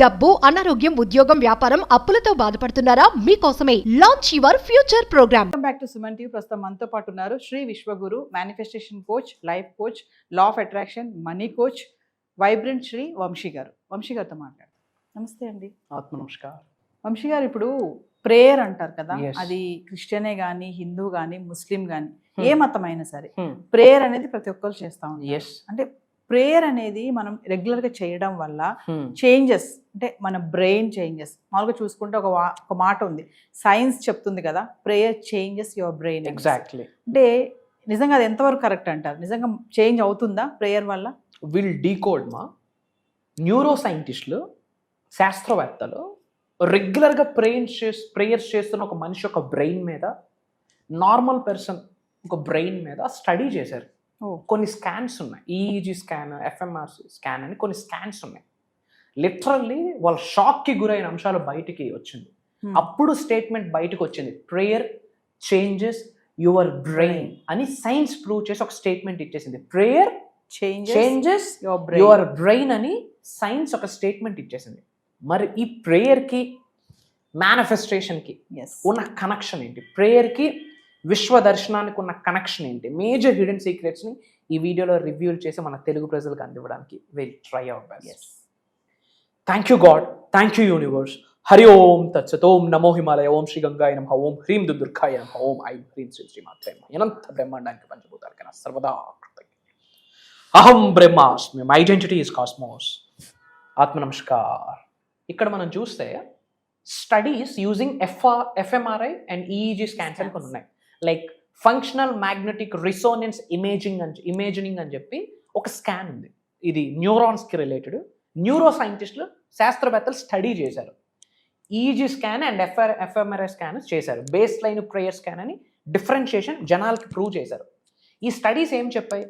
డబ్బు, అనారోగ్యం, ఉద్యోగం, వ్యాపారం, అప్పులతో బాధపడుతున్నారా? మీకోసమే launch your future program. Welcome back to Suman TV. ప్రస్తుతం మనతో పాటు ఉన్నారు Shri Vishwaguru, manifestation coach, life coach, law of attraction, money coach, vibrant Shri Vamshi garu. Vamshi గారితో మాట్లాడు. నమస్తే అండి. ఆత్మ నమస్కారం. వంశీ గారు, ఇప్పుడు ప్రేయర్ అంటారు కదా, Yes. అది క్రిస్టియనే కానీ, హిందూ కానీ, ముస్లిం కానీ, ఏ మతమైనా సరే ప్రేయర్ అనేది ప్రతి ఒక్కరు చేస్తా ఉంటారు. ఎస్. అంటే ప్రేయర్ అనేది మనం రెగ్యులర్ గా చేయడం వల్ల చేంజెస్, అంటే మన బ్రెయిన్ చేంజెస్, మామూలుగా చూసుకుంటే ఒక మాట ఉంది, సైన్స్ చెప్తుంది కదా, prayer changes your brain. Exactly. అంటే నిజంగా అది ఎంతవరకు కరెక్ట్ అంటారు? నిజంగా చేంజ్ అవుతుందా ప్రేయర్ వల్ల? విల్ డీకోడ్ మా న్యూరో సైంటిస్టులు, శాస్త్రవేత్తలు రెగ్యులర్గా ప్రేయర్స్ చేస్తున్న ఒక మనిషి యొక్క బ్రెయిన్ మీద, నార్మల్ పర్సన్ ఒక బ్రెయిన్ మీద స్టడీ చేశారు. కొన్ని స్కాన్స్ ఉన్నాయి, ఈఈజీ స్కాన్, ఎఫ్ఎంఆర్ స్కాన్ అని కొన్ని స్కాన్స్ ఉన్నాయి. లిటరల్లీ వాళ్ళ షాక్కి గురైన అంశాలు బయటికి వచ్చింది. అప్పుడు స్టేట్మెంట్ బయటకు వచ్చింది, ప్రేయర్ చేంజెస్ యువర్ బ్రెయిన్ అని సైన్స్ ప్రూవ్ చేసి ఒక స్టేట్మెంట్ ఇచ్చేసింది. ప్రేయర్ చేంజెస్ యువర్ బ్రెయిన్ అని సైన్స్ ఒక స్టేట్మెంట్ ఇచ్చేసింది. మరి ఈ ప్రేయర్కి మేనిఫెస్టేషన్కి ఉన్న కనెక్షన్ ఏంటి? ప్రేయర్కి విశ్వ దర్శనానికి ఉన్న కనెక్షన్ ఏంటి? మేజర్ హిడెన్ సీక్రెట్స్ని ఈ వీడియోలో రివ్యూలు చేసి మన తెలుగు ప్రజలకు అందివ్వడానికి will try our best. Thank you God, thank you universe. Hari ఓం తత్సత్. ఓం నమో హిమాలయ, ఓం శ్రీ గంగాయ నమః, ఓం హ్రీం దుర్గాయ నమః, ఓం ఐం హ్రీం శ్రీ శ్రీమాత్రే నమః. అనంత బ్రహ్మాండానికి పంచభూతాలకైనా సర్వదా కృతజ్ఞ. అహం బ్రహ్మాస్మి, మై ఐడెంటిటీ ఈజ్ కాస్మోస్. ఆత్మ నమస్కార్. ఇక్కడ మనం చూస్తే studies using fMRI and EEG scans అని కొన్ని ఉన్నాయి. లైక్ ఫంక్షనల్ మ్యాగ్నెటిక్ రిసోనెన్స్ ఇమేజినింగ్ అని చెప్పి ఒక స్కాన్ ఉంది. ఇది న్యూరాన్స్కి రిలేటెడ్. న్యూరో సైంటిస్టులు, శాస్త్రవేత్తలు స్టడీ చేశారు. EEG scan and fMRI scan చేశారు. బేస్ లైన్ ప్రేయర్ స్కాన్ అని డిఫరెన్షియేషన్ జనాలకి ప్రూవ్ చేశారు. ఈ స్టడీస్ ఏం చెప్పాయి?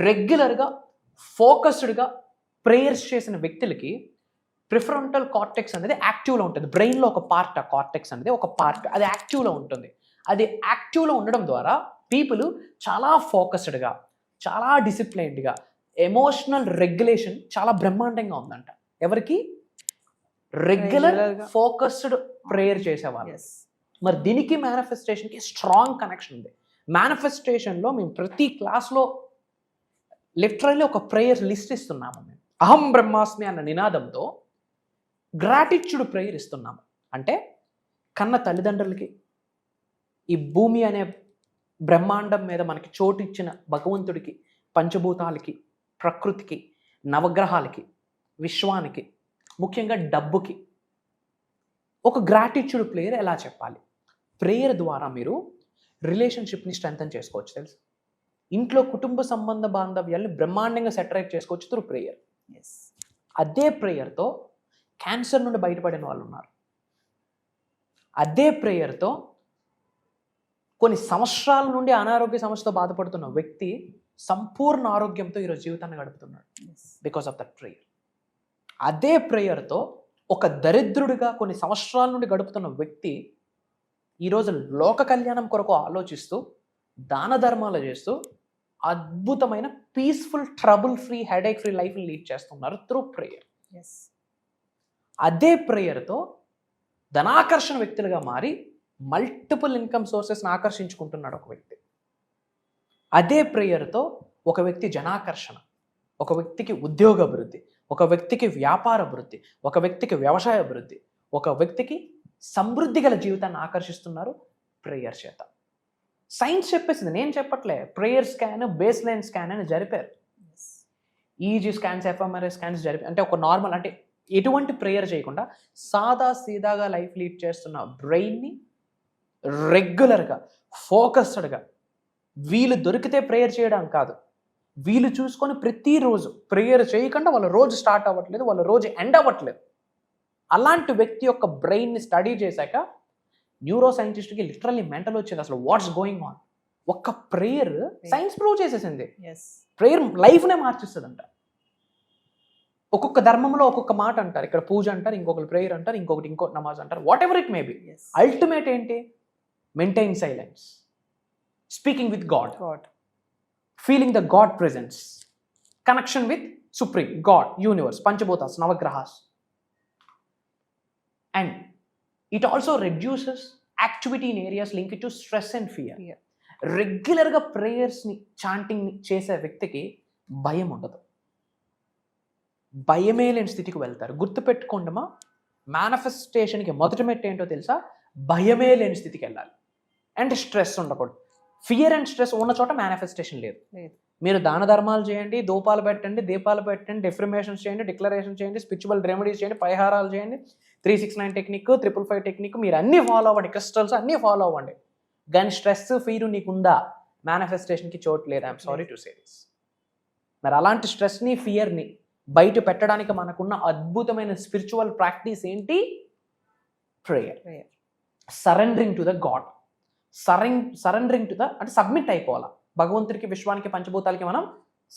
రెగ్యులర్గా ఫోకస్డ్గా ప్రేయర్స్ చేసిన వ్యక్తులకి ప్రిఫ్రంటల్ కార్టెక్స్ అనేది యాక్టివ్లో ఉంటుంది. బ్రెయిన్లో ఒక పార్ట్, ఆ కార్టెక్స్ అనేది ఒక పార్ట్, అది యాక్టివ్లో ఉంటుంది. అది యాక్టివ్లో ఉండడం ద్వారా పీపుల్ చాలా ఫోకస్డ్గా, చాలా డిసిప్లైన్డ్గా, ఎమోషనల్ రెగ్యులేషన్ చాలా బ్రహ్మాండంగా ఉందంట. ఎవరికి? రెగ్యులర్ ఫోకస్డ్ ప్రేయర్ చేసేవాళ్ళు. మరి దీనికి మేనిఫెస్టేషన్కి స్ట్రాంగ్ కనెక్షన్ ఉంది. మేనిఫెస్టేషన్లో మేము ప్రతి క్లాస్లో లిటరల్లీ ఒక ప్రేయర్ లిస్ట్ ఇస్తున్నాము. మేము అహం బ్రహ్మాస్మి అన్న నినాదంతో గ్రాటిట్యూడ్ ప్రేయర్ ఇస్తున్నాము. అంటే కన్న తల్లిదండ్రులకి, ఈ భూమి అనే బ్రహ్మాండం మీద మనకి చోటు ఇచ్చిన భగవంతుడికి, పంచభూతాలకి, ప్రకృతికి, నవగ్రహాలకి, విశ్వానికి, ముఖ్యంగా డబ్బుకి ఒక గ్రాటిట్యూడ్ ప్రేయర్ ఎలా చెప్పాలి? ప్రేయర్ ద్వారా మీరు రిలేషన్షిప్ని స్ట్రెంథన్ చేసుకోవచ్చు. తెలుసు, ఇంట్లో కుటుంబ సంబంధ బాంధవ్యాల్ని బ్రహ్మాండంగా సెటరేట్ చేసుకోవచ్చు త్రూ ప్రేయర్. అదే ప్రేయర్తో క్యాన్సర్ నుండి బయటపడిన వాళ్ళు ఉన్నారు. అదే ప్రేయర్తో కొన్ని సంవత్సరాల నుండి అనారోగ్య సమస్యతో బాధపడుతున్న వ్యక్తి సంపూర్ణ ఆరోగ్యంతో ఈరోజు జీవితాన్ని గడుపుతున్నాడు బికాస్ ఆఫ్ దట్ ప్రేయర్. అదే ప్రేయర్తో ఒక దరిద్రుడిగా కొన్ని సంవత్సరాల నుండి గడుపుతున్న వ్యక్తి ఈరోజు లోక కళ్యాణం కొరకు ఆలోచిస్తూ, దాన ధర్మాలు చేస్తూ అద్భుతమైన peaceful, trouble free, headache free life lead చేస్తున్నారు త్రూ ప్రేయర్. అదే ప్రేయర్తో ధనాకర్షణ వ్యక్తులుగా మారి మల్టిపుల్ ఇన్కమ్ సోర్సెస్ని ఆకర్షించుకుంటున్నాడు ఒక వ్యక్తి. అదే ప్రేయర్తో ఒక వ్యక్తి జనాకర్షణ, ఒక వ్యక్తికి ఉద్యోగ అభివృద్ధి, ఒక వ్యక్తికి వ్యాపార అభివృద్ధి, ఒక వ్యక్తికి వ్యవసాయ అభివృద్ధి, ఒక వ్యక్తికి సమృద్ధి గల జీవితాన్ని ఆకర్షిస్తున్నారు ప్రేయర్ చేత. సైన్స్ చెప్పేసింది, నేను చెప్పట్లే. Prayer scan, base line scan అని జరిపారు. ఈజీ స్కాన్స్, ఎఫ్ఎంఆర్ఐ స్కాన్స్ జరిపారు. అంటే ఒక నార్మల్, అంటే ఎటువంటి ప్రేయర్ చేయకుండా సాదా సీదాగా లైఫ్ లీడ్ చేస్తున్న బ్రెయిన్ని రెగ్యులర్గా, ఫోకస్డ్గా, వీలు దొరికితే ప్రేయర్ చేయడం కాదు, వీలు చూసుకొని ప్రతిరోజు ప్రేయర్ చేయకుండా వాళ్ళ రోజు స్టార్ట్ అవ్వట్లేదు, వాళ్ళ రోజు ఎండ్ అవ్వట్లేదు. అలాంటి వ్యక్తి యొక్క బ్రెయిన్ని స్టడీ చేశాక న్యూరో సైంటిస్ట్కి లిటరల్లీ మెంటల్ వచ్చింది, అసలు వాట్స్ గోయింగ్ ఆన్. ఒక్క ప్రేయర్ సైన్స్ ప్రూవ్ చేసేసింది. ప్రేయర్ లైఫ్నే మార్చిస్తుందంట. ఒక్కొక్క ధర్మంలో ఒక్కొక్క మాట అంటారు. ఇక్కడ పూజ అంటారు, ఇంకొకరు ప్రేయర్ అంటారు, ఇంకో నమాజ్ అంటారు, whatever it may be. Ultimate ఏంటి? Maintain silence, speaking with God, feeling the God presence, connection with supreme God, universe, పంచభూతాస్, నవగ్రహాస్. And it also reduces activity in areas link to stress and fear. Fear. రెగ్యులర్గా ప్రేయర్స్ని చాంటింగ్ని చేసే వ్యక్తికి భయం ఉండదు, భయమే లేని స్థితికి వెళ్తారు. గుర్తుపెట్టుకోండమా, మేనిఫెస్టేషన్కి మొదటి మెట్టు ఏంటో తెలుసా? భయమే లేని స్థితికి వెళ్ళాలి. అండ్ స్ట్రెస్ ఉండకూడదు. ఫియర్ అండ్ స్ట్రెస్ ఉన్న చోట మేనిఫెస్టేషన్ లేదు. మీరు దాన ధర్మాలు చేయండి, ధూపాలు పెట్టండి, దీపాలు పెట్టండి, డెఫర్మేషన్స్ చేయండి, డిక్లరేషన్ చేయండి, స్పిరిచువల్ రెమెడీస్ చేయండి, పరిహారాలు చేయండి, 369 టెక్నిక్, 555 టెక్నిక్, మీరు అన్నీ ఫాలో అవ్వండి, క్రిస్టల్స్ అన్నీ ఫాలో అవ్వండి. కానీ స్ట్రెస్ ఫీరు నీకుందా, మేనిఫెస్టేషన్కి చోటు లేదు. I'm sorry to say this. మరి అలాంటి స్ట్రెస్ని, ఫియర్ని బయట పెట్టడానికి మనకున్న అద్భుతమైన స్పిరిచువల్ ప్రాక్టీస్ ఏంటి? Prayer. Surrendering to the God, surrendering to the అంటే సబ్మిట్ అయిపోవాలా భగవంతుడికి, విశ్వానికి, పంచభూతాలకి మనం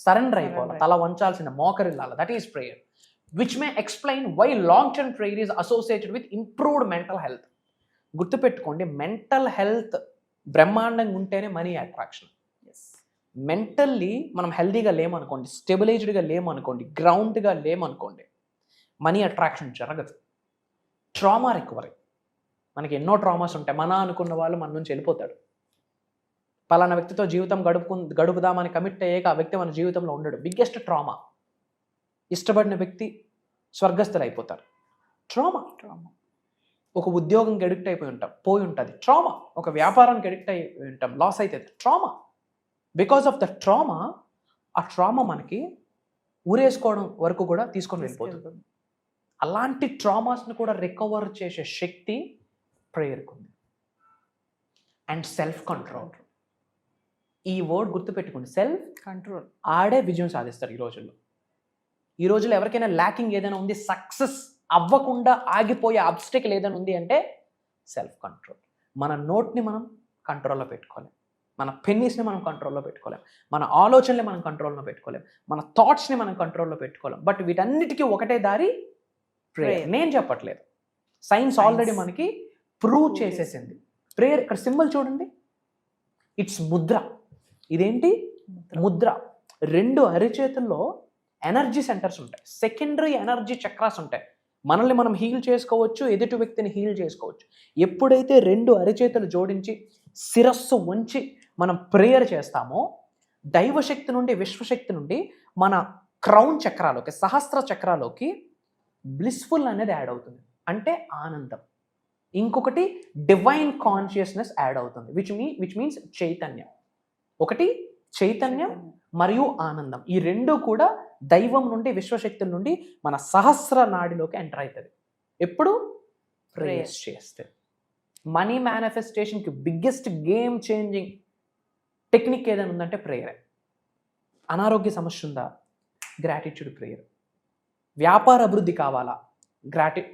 సరెండర్ అయిపోవాలి, తల వంచాల్సిన, మోకరిల్లాలి. That is prayer, which may explain why long term prayer is associated with improved mental health. గుర్తుపెట్టుకోండి, మెంటల్ హెల్త్ బ్రహ్మాండంగా ఉంటేనే మనీ అట్రాక్షన్. మెంటల్లీ మనం హెల్దీగా లేమనుకోండి, స్టెబిలైజ్డ్గా లేమనుకోండి, గ్రౌండ్గా లేమనుకోండి, మనీ అట్రాక్షన్ జరగదు. ట్రామా రికవరీ, మనకి ఎన్నో ట్రామాస్ ఉంటాయి. మన అనుకున్న వాళ్ళు మన నుంచి వెళ్ళిపోతాడు. పలానా వ్యక్తితో జీవితం గడుపుదామని కమిట్ అయ్యాక ఆ వ్యక్తి మన జీవితంలో ఉండడు. Biggest trauma. ఇష్టపడిన వ్యక్తి స్వర్గస్థులు అయిపోతారు. ట్రామా. ఒక ఉద్యోగంకి అడిక్ట్ అయిపోయి ఉంటాం, పోయి ఉంటుంది, ట్రామా. ఒక వ్యాపారానికి అడిక్ట్ అయి ఉంటాం, లాస్ అవుతుంది, trauma. Because of the trauma, ఆ ట్రామా మనకి ఊరేసుకోవడం వరకు కూడా తీసుకొని వెళ్ళిపోతుంది. అలాంటి ట్రామాస్ని కూడా రికవర్ చేసే శక్తి ప్రేయర్కి ఉంది. And self control. ఈ వర్డ్ గుర్తుపెట్టుకోండి, సెల్ఫ్ కంట్రోల్. ఆడే విజయం సాధిస్తారు ఈ రోజుల్లో ఎవరికైనా ల్యాకింగ్ ఏదైనా ఉంది, సక్సెస్ అవ్వకుండా ఆగిపోయే ఆబ్స్టికల్ ఏదైనా ఉంది అంటే సెల్ఫ్ కంట్రోల్. మన నోట్ని మనం కంట్రోల్లో పెట్టుకోలేం, మన పెన్నీస్ని మనం కంట్రోల్లో పెట్టుకోలేం, మన ఆలోచనని మనం కంట్రోల్లో పెట్టుకోలేం, మన థాట్స్ని మనం కంట్రోల్లో పెట్టుకోలేం. బట్ వీటన్నిటికీ ఒకటే దారి ప్రేయర్. నేను చెప్పట్లేదు, సైన్స్ ఆల్రెడీ మనకి ప్రూవ్ చేసేసింది. ప్రేయర్ ఇక్కడ సింబల్ చూడండి, ఇట్స్ ముద్ర. ఇదేంటి? ముద్ర. 2 అరిచేతుల్లో ఎనర్జీ సెంటర్స్ ఉంటాయి, సెకండరీ ఎనర్జీ చక్రాస్ ఉంటాయి. మనల్ని మనం హీల్ చేసుకోవచ్చు, ఎదుటి వ్యక్తిని హీల్ చేసుకోవచ్చు. ఎప్పుడైతే 2 అరిచేతులు జోడించి శిరస్సు వంచి మనం ప్రేయర్ చేస్తామో, దైవశక్తి నుండి, విశ్వశక్తి నుండి మన క్రౌన్ చక్రాలోకి, సహస్ర చక్రాలోకి బ్లిస్ఫుల్ అనేది యాడ్ అవుతుంది, అంటే ఆనందం. ఇంకొకటి డివైన్ కాన్షియస్నెస్ యాడ్ అవుతుంది, విచ్ మీన్స్ చైతన్యం. ఒకటి చైతన్యం మరియు ఆనందం. ఈ 2 కూడా దైవం నుండి, విశ్వశక్తుల నుండి మన సహస్ర నాడిలోకి ఎంటర్ అవుతుంది. ఎప్పుడు? ప్రేయర్స్ చేస్తే. మనీ మేనిఫెస్టేషన్కి బిగ్గెస్ట్ గేమ్ చేంజింగ్ టెక్నిక్ ఏదైనా ఉందంటే ప్రేయరే. అనారోగ్య సమస్య ఉందా? Gratitude prayer. వ్యాపార అభివృద్ధి కావాలా?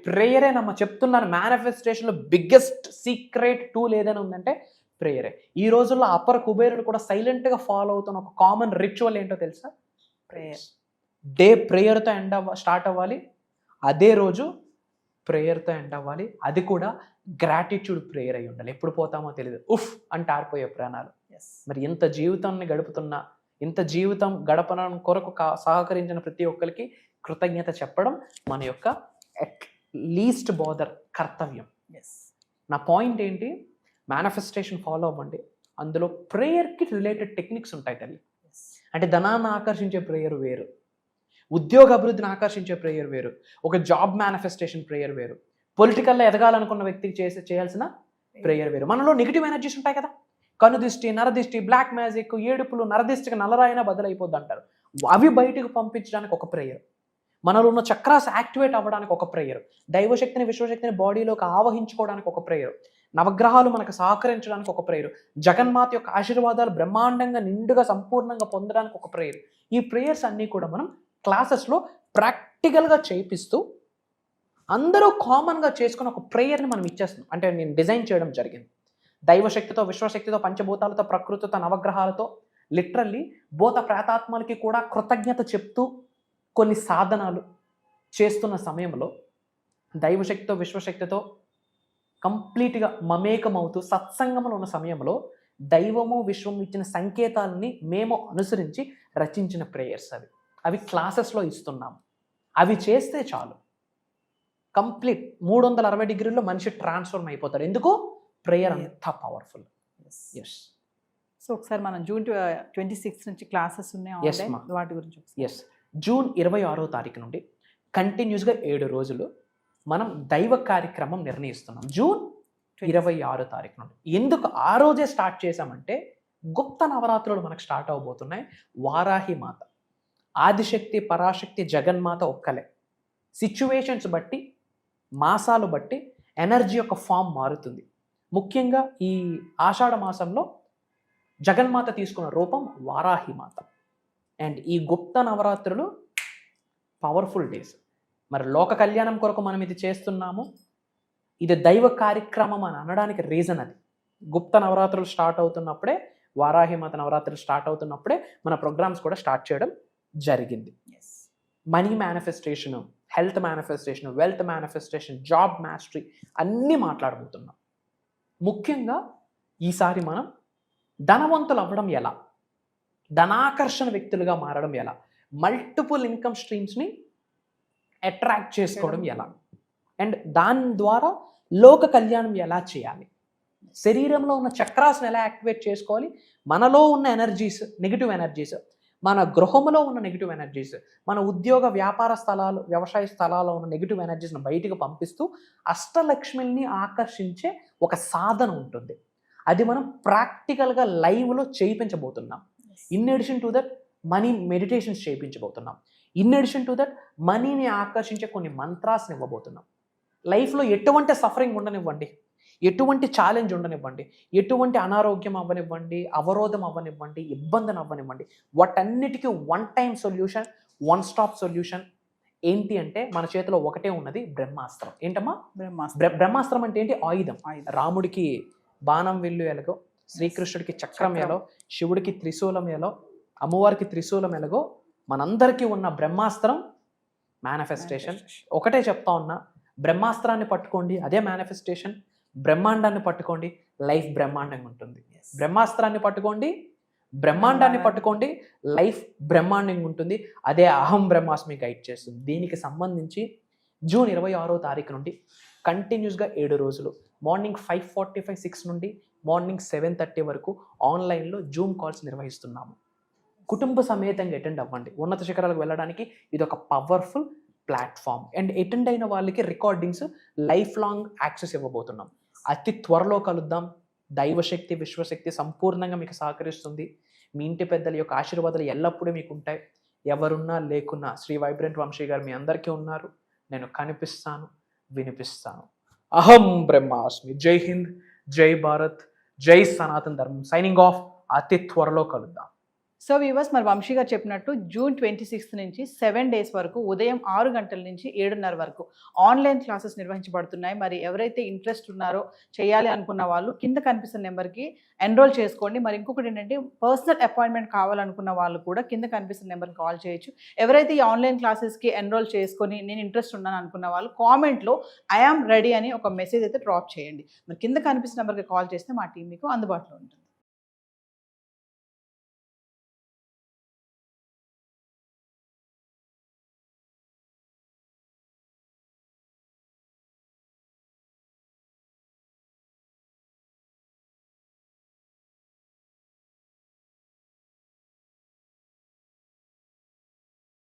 ప్రేయరే. చెప్తున్నాను, మేనిఫెస్టేషన్లో బిగ్గెస్ట్ సీక్రెట్ టూల్ ఏదైనా ఉందంటే ప్రేయరే. ఈ రోజుల్లో అపర కుబేరుడు కూడా సైలెంట్గా ఫాలో అవుతున్న ఒక కామన్ రిచువల్ ఏంటో తెలుసా? ప్రేయర్. డే ప్రేయర్తో స్టార్ట్ అవ్వాలి, అదే రోజు ప్రేయర్తో ఎండ్ అవ్వాలి. అది కూడా గ్రాటిట్యూడ్ ప్రేయర్ అయి ఉండాలి. ఎప్పుడు పోతామో తెలియదు, ఉఫ్ అంటే ఆరిపోయే ప్రాణాలు. మరి ఇంత జీవితాన్ని గడుపుతున్నా, ఇంత జీవితం గడపడం కొరకు సహకరించిన ప్రతి ఒక్కరికి కృతజ్ఞత చెప్పడం మన యొక్క లీస్ట్ బోదర్ కర్తవ్యం. నా పాయింట్ ఏంటి? మేనిఫెస్టేషన్ ఫాలో అవ్వండి, అందులో ప్రేయర్కి రిలేటెడ్ టెక్నిక్స్ ఉంటాయి తల్లి. అంటే ధనాన్ని ఆకర్షించే ప్రేయర్ వేరు, ఉద్యోగ అభివృద్ధిని ఆకర్షించే ప్రేయర్ వేరు, ఒక జాబ్ మేనిఫెస్టేషన్ ప్రేయర్ వేరు, పొలిటికల్లో ఎదగాలనుకున్న వ్యక్తికి చేయాల్సిన ప్రేయర్ వేరు. మనలో నెగిటివ్ ఎనర్జీస్ ఉంటాయి కదా, కనుదిష్టి, నరదిష్టి, బ్లాక్ మ్యాజిక్, ఏడుపులు, నరదిష్టికి నల్లరాయినా బదులైపోద్ది అంటారు. అవి బయటకు పంపించడానికి ఒక ప్రేయర్, మనలో ఉన్న చక్రాస్ యాక్టివేట్ అవ్వడానికి ఒక ప్రేయర్, దైవశక్తిని, విశ్వశక్తిని బాడీలోకి ఆవహించుకోవడానికి ఒక ప్రేయర్, నవగ్రహాలు మనకు సహకరించడానికి ఒక ప్రేయర్, జగన్మాత యొక్క ఆశీర్వాదాలు బ్రహ్మాండంగా నిండుగా సంపూర్ణంగా పొందడానికి ఒక ప్రేయర్. ఈ ప్రేయర్స్ అన్నీ కూడా మనం క్లాసెస్లో ప్రాక్టికల్గా చేపిస్తూ అందరూ కామన్గా చేసుకుని ఒక ప్రేయర్ని మనం ఇచ్చేస్తున్నాం. అంటే నేను డిజైన్ చేయడం జరిగింది. దైవశక్తితో, విశ్వశక్తితో, పంచభూతాలతో, ప్రకృతితో, నవగ్రహాలతో, లిటరల్లీ భూత ప్రేతాత్మలకి కూడా కృతజ్ఞత చెప్తూ కొన్ని సాధనాలు చేస్తున్న సమయంలో దైవశక్తితో, విశ్వశక్తితో కంప్లీట్గా మమేకమవుతూ సత్సంగంలో ఉన్న సమయంలో దైవము, విశ్వం ఇచ్చిన సంకేతాలని మేము అనుసరించి రచించిన ప్రేయర్స్ అవి క్లాసెస్లో ఇస్తున్నాము. అవి చేస్తే చాలు. కంప్లీట్ 360 డిగ్రీల్లో మనిషి ట్రాన్స్ఫార్మ్ అయిపోతాడు. ఎందుకు? ప్రేయర్ అంత పవర్ఫుల్. ఎస్. సో ఒకసారి మనం జూన్ 26 నుంచి క్లాసెస్ ఉన్నాయి Yes, online. ma. వాటి గురించి ఒకసారి. ఎస్, జూన్ 26వ తారీఖు నుండి కంటిన్యూస్గా 7 రోజులు మనం దైవ కార్యక్రమం నిర్ణయిస్తున్నాం. జూన్ 26 తారీఖు నుండి. ఎందుకు ఆ రోజే స్టార్ట్ చేశామంటే గుప్త నవరాత్రులు మనకు స్టార్ట్ అవబోతున్నాయి. వారాహి మాత, ఆదిశక్తి, పరాశక్తి, జగన్మాత ఒక్కలే. సిచ్యువేషన్స్ బట్టి, మాసాలు బట్టి ఎనర్జీ యొక్క ఫామ్ మారుతుంది. ముఖ్యంగా ఈ ఆషాఢ మాసంలో జగన్మాత తీసుకున్న రూపం వారాహి మాత. అండ్ ఈ గుప్త నవరాత్రులు పవర్ఫుల్ డేస్. మరి లోక కళ్యాణం కొరకు మనం ఇది చేస్తున్నాము. ఇది దైవ కార్యక్రమం అని అనడానికి రీజన్ అది. గుప్త నవరాత్రులు స్టార్ట్ అవుతున్నప్పుడే, వారాహి మాత నవరాత్రులు స్టార్ట్ అవుతున్నప్పుడే మన ప్రోగ్రామ్స్ కూడా స్టార్ట్ చేయడం జరిగింది. Money manifestation, health manifestation, wealth manifestation, job mastery అన్నీ మాట్లాడబోతున్నాం. ముఖ్యంగా ఈసారి మనం ధనవంతులు అవ్వడం ఎలా, ధనాకర్షణ వ్యక్తులుగా మారడం ఎలా, మల్టిపుల్ ఇన్కమ్ స్ట్రీమ్స్ని అట్రాక్ట్ చేసుకోవడం ఎలా, అండ్ దాని ద్వారా లోక కళ్యాణం ఎలా చేయాలి, శరీరంలో ఉన్న చక్రాస్ని ఎలా యాక్టివేట్ చేసుకోవాలి, మనలో ఉన్న ఎనర్జీస్, నెగిటివ్ ఎనర్జీస్, మన గృహంలో ఉన్న నెగిటివ్ ఎనర్జీస్, మన ఉద్యోగ వ్యాపార స్థలాలు, వ్యవసాయ స్థలాల్లో ఉన్న నెగిటివ్ ఎనర్జీస్ని బయటికి పంపిస్తూ అష్టలక్ష్మిని ఆకర్షించే ఒక సాధన ఉంటుంది. అది మనం ప్రాక్టికల్గా లైవ్లో చేయించబోతున్నాం. In addition to that money meditations చేయించబోతున్నాం. ఇన్ అడిషన్ టు దట్ మనీని ఆకర్షించే కొన్ని మంత్రాస్ని ఇవ్వబోతున్నాం. లైఫ్లో ఎటువంటి సఫరింగ్ ఉండనివ్వండి, ఎటువంటి ఛాలెంజ్ ఉండనివ్వండి, ఎటువంటి అనారోగ్యం అవ్వనివ్వండి, అవరోధం అవ్వనివ్వండి, ఇబ్బందిని అవ్వనివ్వండి, వాటన్నిటికీ one time solution, one stop solution ఏంటి అంటే మన చేతిలో ఒకటే ఉన్నది, బ్రహ్మాస్త్రం. ఏంటమ్మా? బ్రహ్మాస్త్రం అంటే ఏంటి? ఆయుధం. రాముడికి బాణం విల్లు ఎలాగో, శ్రీకృష్ణుడికి చక్రం ఎలాగో, శివుడికి త్రిశూలం ఎలాగో, అమ్మవారికి త్రిశూలం ఎలాగో, మనందరికీ ఉన్న బ్రహ్మాస్త్రం మేనిఫెస్టేషన్. ఒకటే చెప్తా ఉన్నా, బ్రహ్మాస్త్రాన్ని పట్టుకోండి, అదే మేనిఫెస్టేషన్. బ్రహ్మాండాన్ని పట్టుకోండి, లైఫ్ బ్రహ్మాండంగా ఉంటుంది. బ్రహ్మాస్త్రాన్ని పట్టుకోండి, బ్రహ్మాండాన్ని పట్టుకోండి, లైఫ్ బ్రహ్మాండంగా ఉంటుంది. అదే అహం బ్రహ్మాస్మి గైడ్ చేస్తుంది. దీనికి సంబంధించి జూన్ 26వ తారీఖు నుండి కంటిన్యూస్గా 7 రోజులు మార్నింగ్ 5:45, 6 నుండి మార్నింగ్ 7:30 వరకు ఆన్లైన్లో జూమ్ కాల్స్ నిర్వహిస్తున్నాము. కుటుంబ సమేతంగా అటెండ్ అవ్వండి. ఉన్నత శిఖరాలకు వెళ్ళడానికి ఇది ఒక పవర్ఫుల్ ప్లాట్ఫామ్. అండ్ అటెండ్ అయిన వాళ్ళకి రికార్డింగ్స్ లైఫ్ లాంగ్ యాక్సెస్ ఇవ్వబోతున్నాం. అతి త్వరలో కలుద్దాం. దైవశక్తి, విశ్వశక్తి సంపూర్ణంగా మీకు సహకరిస్తుంది. మీ ఇంటి పెద్దల యొక్క ఆశీర్వాదాలు ఎల్లప్పుడూ మీకు ఉంటాయి. ఎవరున్నా లేకున్నా శ్రీ వైబ్రెంట్ వంశీ గారు మీ అందరికీ ఉన్నారు. నేను కనిపిస్తాను, వినిపిస్తాను. అహం బ్రహ్మాస్మి. జై హింద్, జై భారత్, జై సనాతన్ ధర్మం. Signing off. అతి త్వరలో కలుద్దాం. సో వ్యూవర్స్, మరి వంశీ గారు చెప్పినట్టు జూన్ 26 నుంచి 7 days వరకు ఉదయం 6 గంటల నుంచి 7:30 వరకు ఆన్లైన్ క్లాసెస్ నిర్వహించబడుతున్నాయి. మరి ఎవరైతే ఇంట్రెస్ట్ ఉన్నారో, చేయాలి అనుకున్న వాళ్ళు కింద కనిపిస్తున్న నెంబర్కి ఎన్రోల్ చేసుకోండి. మరి ఇంకొకటి ఏంటంటే, పర్సనల్ అపాయింట్మెంట్ కావాలనుకున్న వాళ్ళు కూడా కింద కనిపిస్తున్న నెంబర్కి కాల్ చేయొచ్చు. ఎవరైతే ఈ ఆన్లైన్ క్లాసెస్కి ఎన్రోల్ చేసుకొని నేను ఇంట్రెస్ట్ ఉన్నాను అనుకున్న వాళ్ళు కామెంట్లో ఐఆమ్ రెడీ అని ఒక మెసేజ్ అయితే డ్రాప్ చేయండి. మరి కింద కనిపిస్తున్న నెంబర్కి కాల్ చేస్తే మా టీం మీకు అందుబాటులో ఉంటుంది.